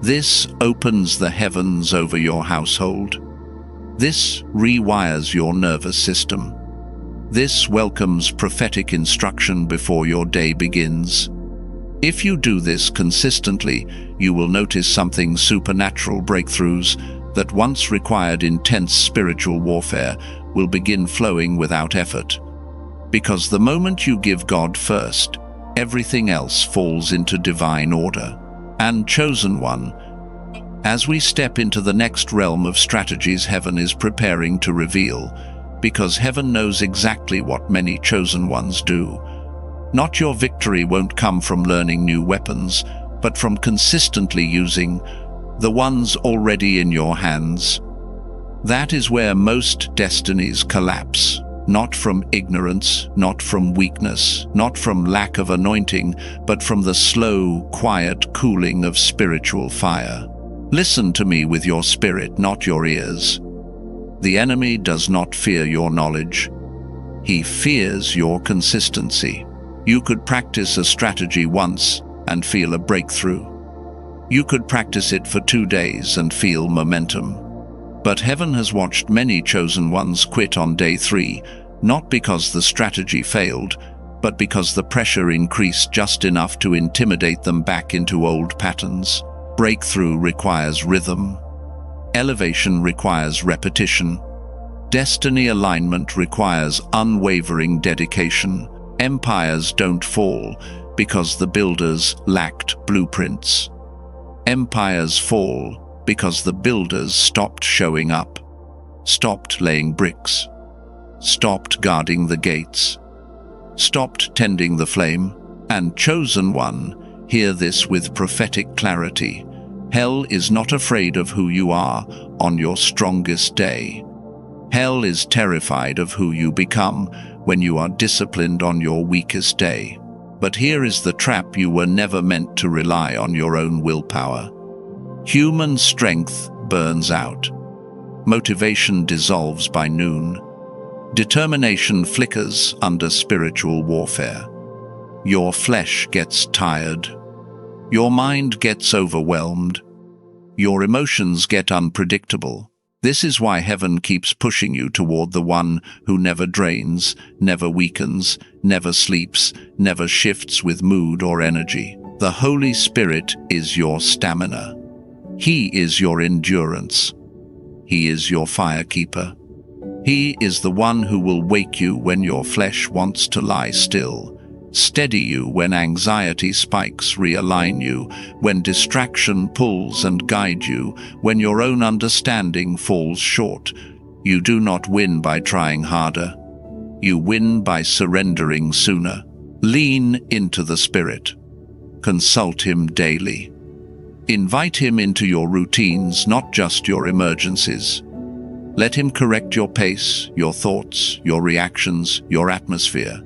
This opens the heavens over your household. This rewires your nervous system. This welcomes prophetic instruction before your day begins. If you do this consistently, you will notice something supernatural. Breakthroughs that once required intense spiritual warfare will begin flowing without effort. Because the moment you give God first, everything else falls into divine order. And chosen one, as we step into the next realm of strategies heaven is preparing to reveal, because heaven knows exactly what many chosen ones do. Not your victory won't come from learning new weapons, but from consistently using the ones already in your hands. That is where most destinies collapse. Not from ignorance, not from weakness, not from lack of anointing, but from the slow, quiet cooling of spiritual fire. Listen to me with your spirit, not your ears. The enemy does not fear your knowledge. He fears your consistency. You could practice a strategy once and feel a breakthrough. You could practice it for 2 days and feel momentum. But heaven has watched many chosen ones quit on day 3, not because the strategy failed, but because the pressure increased just enough to intimidate them back into old patterns. Breakthrough requires rhythm. Elevation requires repetition. Destiny alignment requires unwavering dedication. Empires don't fall because the builders lacked blueprints. Empires fall because the builders stopped showing up, stopped laying bricks, stopped guarding the gates, stopped tending the flame. And chosen one, hear this with prophetic clarity. Hell is not afraid of who you are on your strongest day. Hell is terrified of who you become when you are disciplined on your weakest day. But here is the trap: you were never meant to rely on your own willpower. Human strength burns out. Motivation dissolves by noon. Determination flickers under spiritual warfare. Your flesh gets tired. Your mind gets overwhelmed. Your emotions get unpredictable. This is why heaven keeps pushing you toward the one who never drains, never weakens, never sleeps, never shifts with mood or energy. The Holy Spirit is your stamina. He is your endurance. He is your fire keeper. He is the one who will wake you when your flesh wants to lie still, steady you when anxiety spikes, realign you when distraction pulls, and guide you when your own understanding falls short. You do not win by trying harder. You win by surrendering sooner. Lean into the Spirit. Consult Him daily. Invite Him into your routines, not just your emergencies. Let Him correct your pace, your thoughts, your reactions, your atmosphere.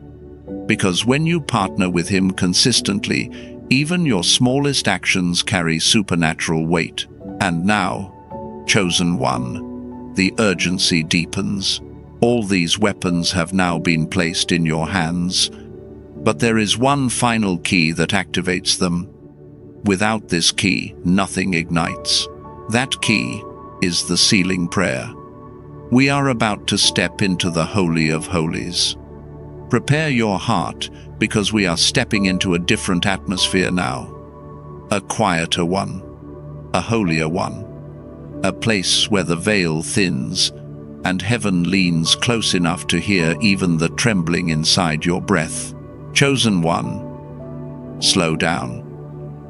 Because when you partner with Him consistently, Even your smallest actions carry supernatural weight. And now, chosen one, the urgency deepens. All these weapons have now been placed in your hands, but there is one final key that activates them. Without this key, nothing ignites. That key is the sealing prayer. We are about to step into the Holy of Holies. Prepare your heart, because we are stepping into a different atmosphere now. A quieter one, a holier one, a place where the veil thins and heaven leans close enough to hear even the trembling inside your breath. Chosen one, slow down.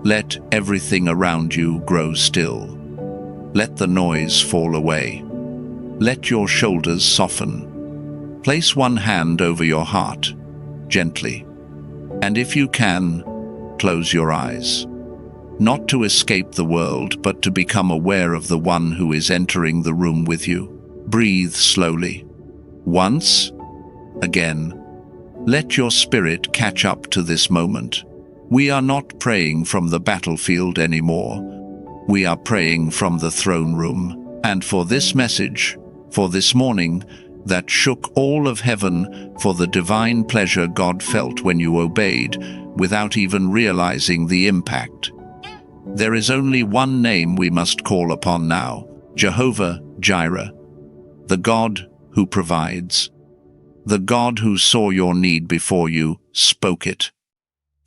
Let everything around you grow still. Let the noise fall away. Let your shoulders soften. Place one hand over your heart, gently. And if you can, close your eyes. Not to escape the world, but to become aware of the one who is entering the room with you. Breathe slowly. Once, again. Let your spirit catch up to this moment. We are not praying from the battlefield anymore. We are praying from the throne room. And for this message, for this morning, that shook all of heaven, for the divine pleasure God felt when you obeyed, without even realizing the impact. There is only one name we must call upon now, Jehovah Jireh, the God who provides, the God who saw your need before you spoke it,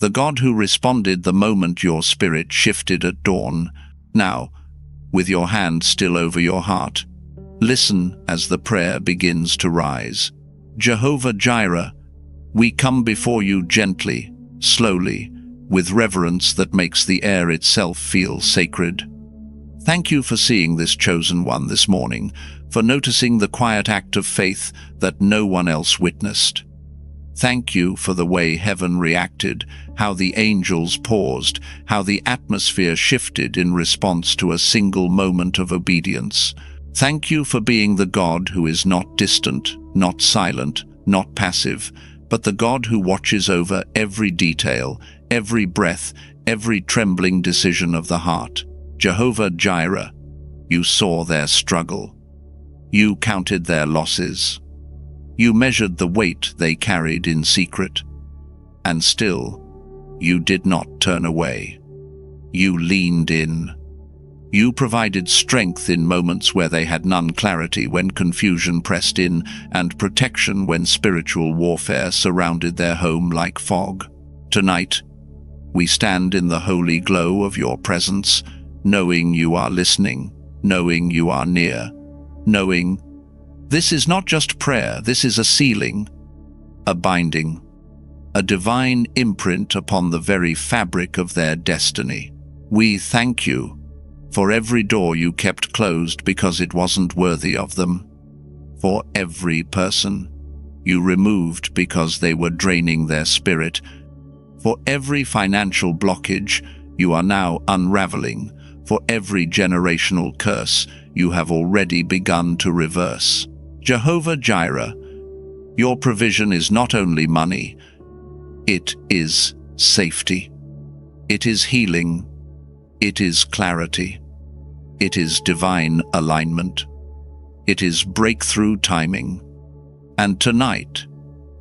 the God who responded the moment your spirit shifted at dawn. Now, with your hand still over your heart, listen as the prayer begins to rise. Jehovah Jireh, we come before you gently, slowly, with reverence that makes the air itself feel sacred. Thank you for seeing this chosen one this morning, for noticing the quiet act of faith that no one else witnessed. Thank you for the way heaven reacted, how the angels paused, how the atmosphere shifted in response to a single moment of obedience. Thank you for being the God who is not distant, not silent, not passive, but the God who watches over every detail, every breath, every trembling decision of the heart. Jehovah Jireh, you saw their struggle. You counted their losses. You measured the weight they carried in secret. And still, you did not turn away. You leaned in. You provided strength in moments where they had none, clarity when confusion pressed in, and protection when spiritual warfare surrounded their home like fog. Tonight, we stand in the holy glow of your presence, knowing you are listening, knowing you are near, knowing this is not just prayer, this is a sealing, a binding, a divine imprint upon the very fabric of their destiny. We thank you for every door you kept closed because it wasn't worthy of them, for every person you removed because they were draining their spirit, for every financial blockage you are now unraveling, for every generational curse you have already begun to reverse. Jehovah Jireh, your provision is not only money, it is safety. It is healing. It is clarity. It is divine alignment. It is breakthrough timing. And tonight,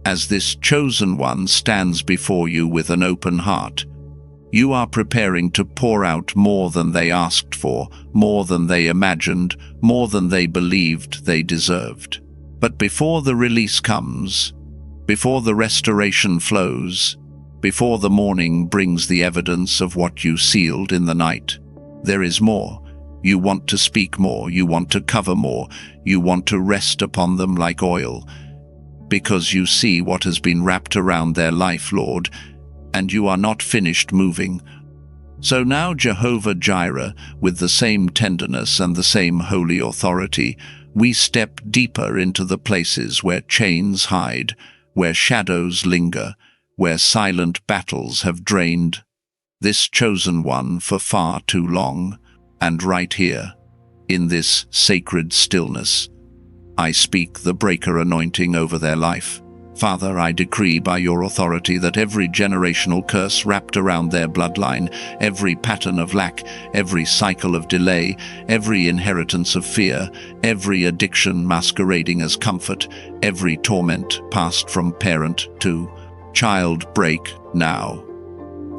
as this chosen one stands before you with an open heart, you are preparing to pour out more than they asked for, more than they imagined, more than they believed they deserved. But before the release comes, before the restoration flows, before the morning brings the evidence of what you sealed in the night, there is more. You want to speak more, you want to cover more, you want to rest upon them like oil, because you see what has been wrapped around their life, Lord, and you are not finished moving. So now, Jehovah Jireh, with the same tenderness and the same holy authority, we step deeper into the places where chains hide, where shadows linger, where silent battles have drained this chosen one for far too long. And right here, in this sacred stillness, I speak the breaker anointing over their life. Father, I decree by your authority that every generational curse wrapped around their bloodline, every pattern of lack, every cycle of delay, every inheritance of fear, every addiction masquerading as comfort, every torment passed from parent to child break now.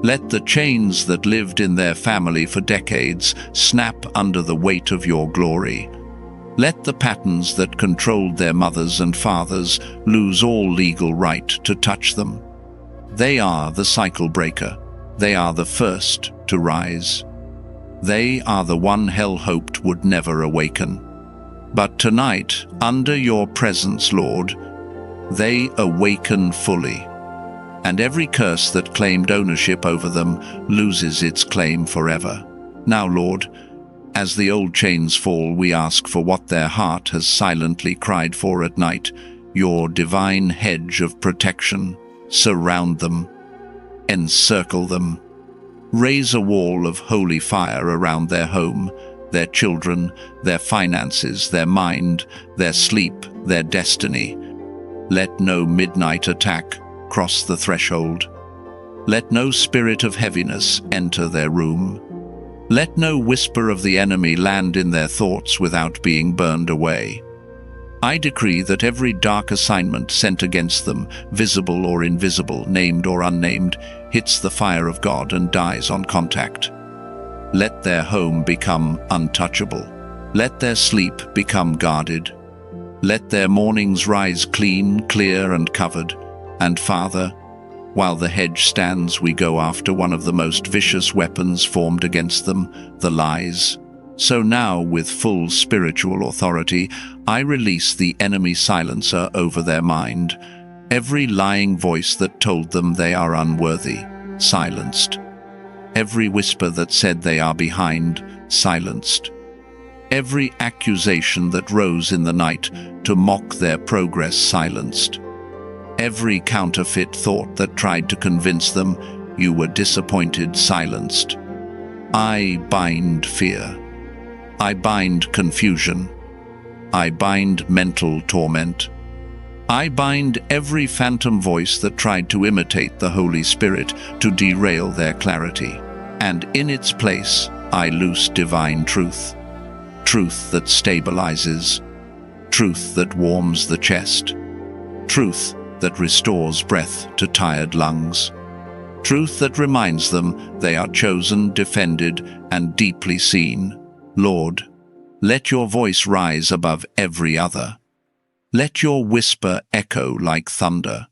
Let the chains that lived in their family for decades snap under the weight of your glory. Let the patterns that controlled their mothers and fathers lose all legal right to touch them. They are the cycle breaker. They are the first to rise. They are the one hell hoped would never awaken. But tonight, under your presence, Lord, they awaken fully. And every curse that claimed ownership over them loses its claim forever. Now, Lord, as the old chains fall, we ask for what their heart has silently cried for at night, your divine hedge of protection. Surround them, encircle them. Raise a wall of holy fire around their home, their children, their finances, their mind, their sleep, their destiny. Let no midnight attack cross the threshold. Let no spirit of heaviness enter their room. Let no whisper of the enemy land in their thoughts without being burned away. I decree that every dark assignment sent against them, visible or invisible, named or unnamed, hits the fire of God and dies on contact. Let their home become untouchable. Let their sleep become guarded. Let their mornings rise clean, clear, and covered. And Father, while the hedge stands, we go after one of the most vicious weapons formed against them, the lies. So now, with full spiritual authority, I release the enemy silencer over their mind. Every lying voice that told them they are unworthy, silenced. Every whisper that said they are behind, silenced. Every accusation that rose in the night to mock their progress, silenced. Every counterfeit thought that tried to convince them you were disappointed, silenced. I bind fear. I bind confusion. I bind mental torment. I bind every phantom voice that tried to imitate the Holy Spirit to derail their clarity. And in its place, I loose divine truth. Truth that stabilizes. Truth that warms the chest. Truth that restores breath to tired lungs. Truth that reminds them they are chosen, defended, and deeply seen. Lord, let your voice rise above every other. Let your whisper echo like thunder.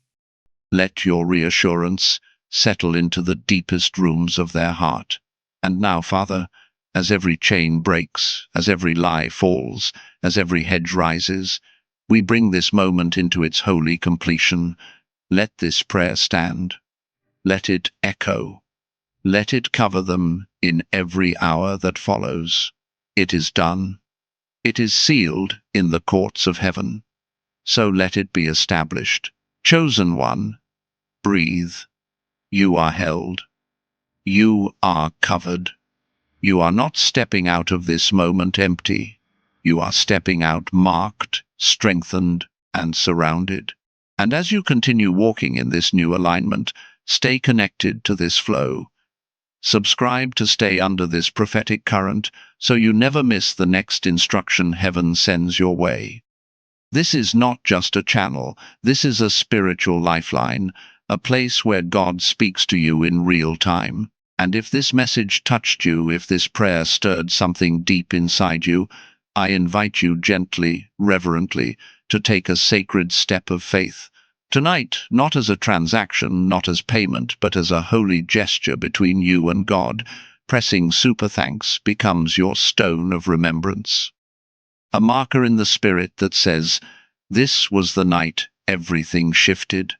Let your reassurance settle into the deepest rooms of their heart. And now, Father, as every chain breaks, as every lie falls, as every hedge rises, we bring this moment into its holy completion. Let this prayer stand. Let it echo. Let it cover them in every hour that follows. It is done. It is sealed in the courts of heaven. So let it be established. Chosen one, breathe. You are held. You are covered. You are not stepping out of this moment empty. You are stepping out marked, strengthened, and surrounded. And as you continue walking in this new alignment, stay connected to this flow. Subscribe to stay under this prophetic current so you never miss the next instruction heaven sends your way. This is not just a channel, this is a spiritual lifeline, a place where God speaks to you in real time. And if this message touched you, if this prayer stirred something deep inside you, I invite you gently, reverently, to take a sacred step of faith. Tonight, not as a transaction, not as payment, but as a holy gesture between you and God, pressing super thanks becomes your stone of remembrance. A marker in the spirit that says, this was the night everything shifted.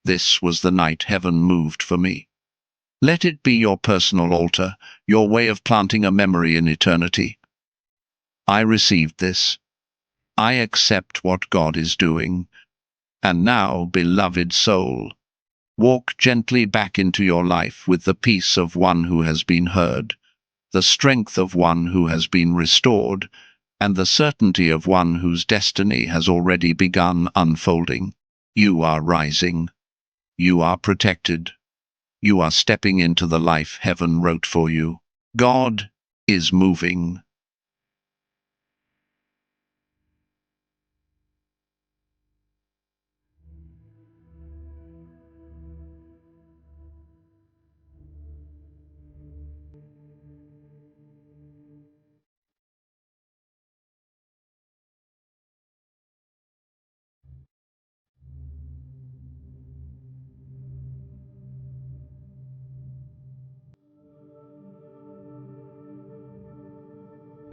This was the night heaven moved for me. Let it be your personal altar, your way of planting a memory in eternity. I received this. I accept what God is doing. And now, beloved soul, walk gently back into your life with the peace of one who has been heard, the strength of one who has been restored, and the certainty of one whose destiny has already begun unfolding. You are rising. You are protected. You are stepping into the life heaven wrote for you. God is moving.